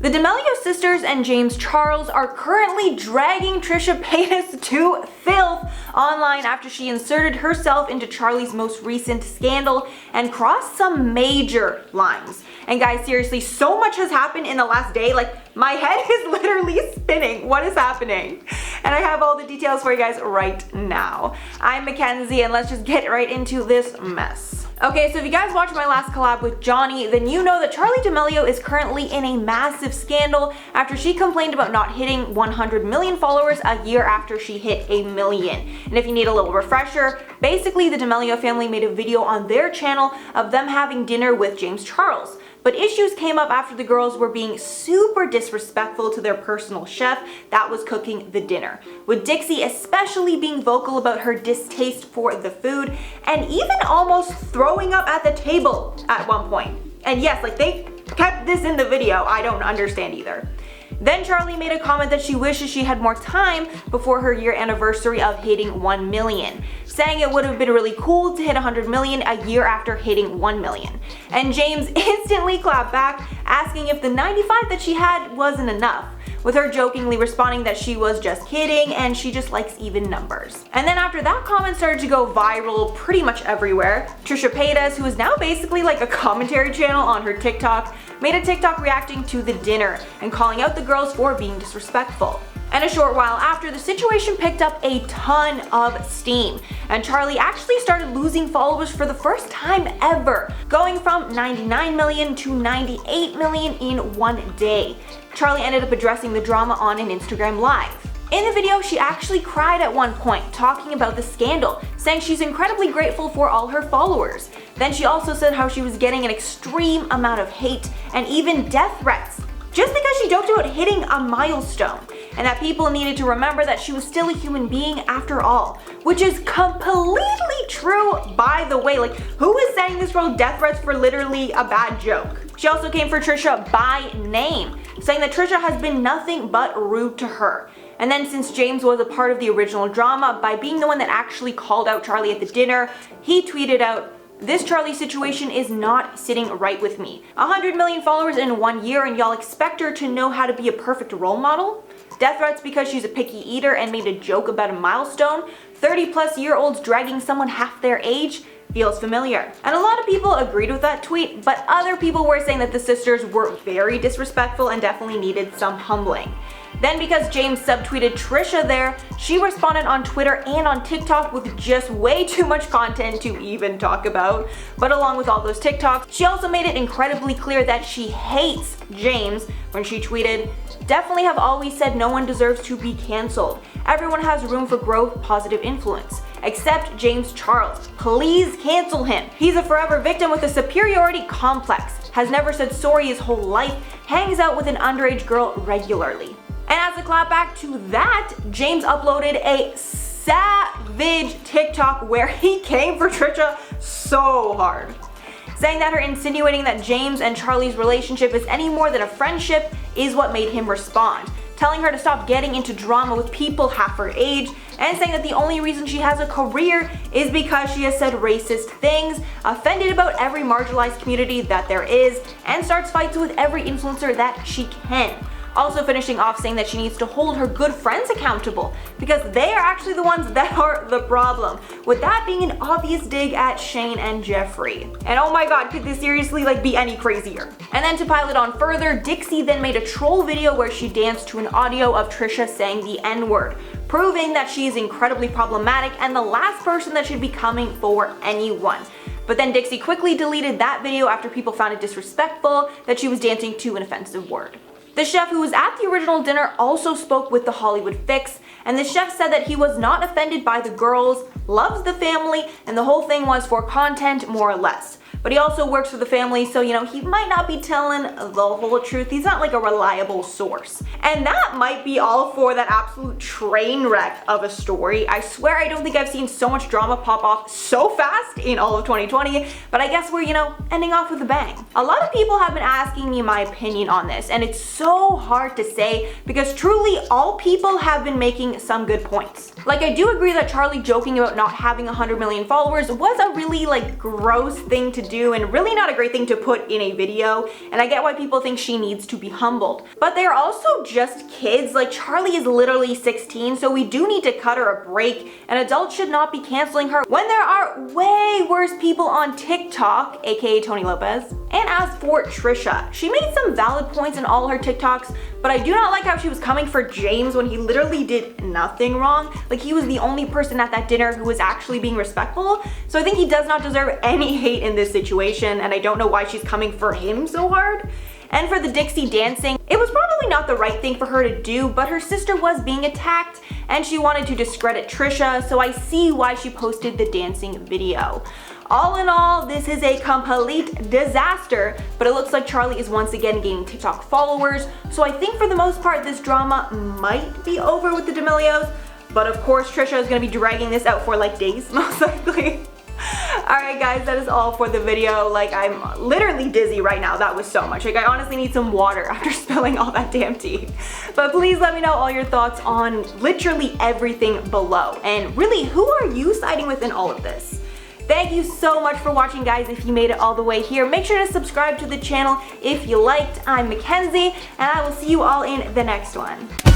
The D'Amelio sisters and James Charles are currently dragging Trisha Paytas to filth online after she inserted herself into Charli's most recent scandal and crossed some major lines. And guys, seriously, so much has happened in the last day. Like, my head is literally spinning. What is happening? And I have all the details for you guys right now. I'm Mackenzie, and let's just get right into this mess. Okay, so if you guys watched my last collab with Johnny, then you know that Charli D'Amelio is currently in a massive scandal after she complained about not hitting 100 million followers a year after she hit a million. And if you need a little refresher, basically the D'Amelio family made a video on their channel of them having dinner with James Charles. But issues came up after the girls were being super disrespectful to their personal chef that was cooking the dinner, with Dixie especially being vocal about her distaste for the food and even almost throwing up at the table at one point. And yes, like, they kept this in the video. I don't understand either. Then Charli made a comment that she wishes she had more time before her year anniversary of hitting 1 million, saying it would have been really cool to hit 100 million a year after hitting 1 million. And James instantly clapped back, asking if the 95 that she had wasn't enough, with her jokingly responding that she was just kidding and she just likes even numbers. And then after that comment started to go viral pretty much everywhere, Trisha Paytas, who is now basically like a commentary channel on her TikTok, made a TikTok reacting to the dinner and calling out the girls for being disrespectful. And a short while after, the situation picked up a ton of steam, and Charli actually started losing followers for the first time ever, going from 99 million to 98 million in one day. Charli ended up addressing the drama on an Instagram Live. In the video, she actually cried at one point, talking about the scandal, saying she's incredibly grateful for all her followers. Then she also said how she was getting an extreme amount of hate and even death threats, just because she joked about hitting a milestone, and that people needed to remember that she was still a human being after all, which is completely true, by the way. Like, who is sending this girl death threats for literally a bad joke? She also came for Trisha by name, saying that Trisha has been nothing but rude to her. And then, since James was a part of the original drama by being the one that actually called out Charli at the dinner, he tweeted out, "This Charli situation is not sitting right with me. 100 million followers in 1 year and y'all expect her to know how to be a perfect role model? Death threats because she's a picky eater and made a joke about a milestone? 30-plus-year-olds dragging someone half their age? Feels familiar." And a lot of people agreed with that tweet, but other people were saying that the sisters were very disrespectful and definitely needed some humbling. Then, because James subtweeted Trisha there, she responded on Twitter and on TikTok with just way too much content to even talk about. But along with all those TikToks, she also made it incredibly clear that she hates James when she tweeted, "Definitely have always said no one deserves to be cancelled. Everyone has room for growth, positive influence. Except James Charles. Please cancel him. He's a forever victim with a superiority complex. Has never said sorry his whole life. Hangs out with an underage girl regularly." And as a clapback to that, James uploaded a savage TikTok where he came for Trisha so hard, saying that her insinuating that James and Charli's relationship is any more than a friendship is what made him respond, telling her to stop getting into drama with people half her age, and saying that the only reason she has a career is because she has said racist things, offended about every marginalized community that there is, and starts fights with every influencer that she can. Also finishing off saying that she needs to hold her good friends accountable because they are actually the ones that are the problem, with that being an obvious dig at Shane and Jeffree. And oh my god, could this seriously be any crazier? And then to pile it on further, Dixie then made a troll video where she danced to an audio of Trisha saying the N-word, proving that she is incredibly problematic and the last person that should be coming for anyone. But then Dixie quickly deleted that video after people found it disrespectful that she was dancing to an offensive word. The chef who was at the original dinner also spoke with The Hollywood Fix, and the chef said that he was not offended by the girls, loves the family, and the whole thing was for content more or less. But he also works for the family, so he might not be telling the whole truth. He's not like a reliable source. And that might be all for that absolute train wreck of a story. I swear I don't think I've seen so much drama pop off so fast in all of 2020, but I guess we're, ending off with a bang. A lot of people have been asking me my opinion on this, and it's so hard to say because truly all people have been making some good points. Like, I do agree that Charli joking about not having 100 million followers was a really like gross thing to do and really not a great thing to put in a video, and I get why people think she needs to be humbled. But they're also just kids. Like, Charli is literally 16, so we do need to cut her a break, and adults should not be canceling her when there are way worse people on TikTok, aka Tony Lopez. And as for Trisha, she made some valid points in all her TikToks, but I do not like how she was coming for James when he literally did nothing wrong. Like, he was the only person at that dinner who was actually being respectful, so I think he does not deserve any hate in this situation, and I don't know why she's coming for him so hard. And for the Dixie dancing, it was probably not the right thing for her to do, but her sister was being attacked and she wanted to discredit Trisha, so I see why she posted the dancing video. All in all, this is a complete disaster, but it looks like Charli is once again gaining TikTok followers, so I think for the most part this drama might be over with the D'Amelios, but of course Trisha is going to be dragging this out for like days, most likely. Alright guys, that is all for the video. Like, I'm literally dizzy right now. That was so much. Like, I honestly need some water after spilling all that damn tea. But please let me know all your thoughts on literally everything below. And really, who are you siding with in all of this? Thank you so much for watching, guys. If you made it all the way here, make sure to subscribe to the channel if you liked. I'm Mackenzie, and I will see you all in the next one.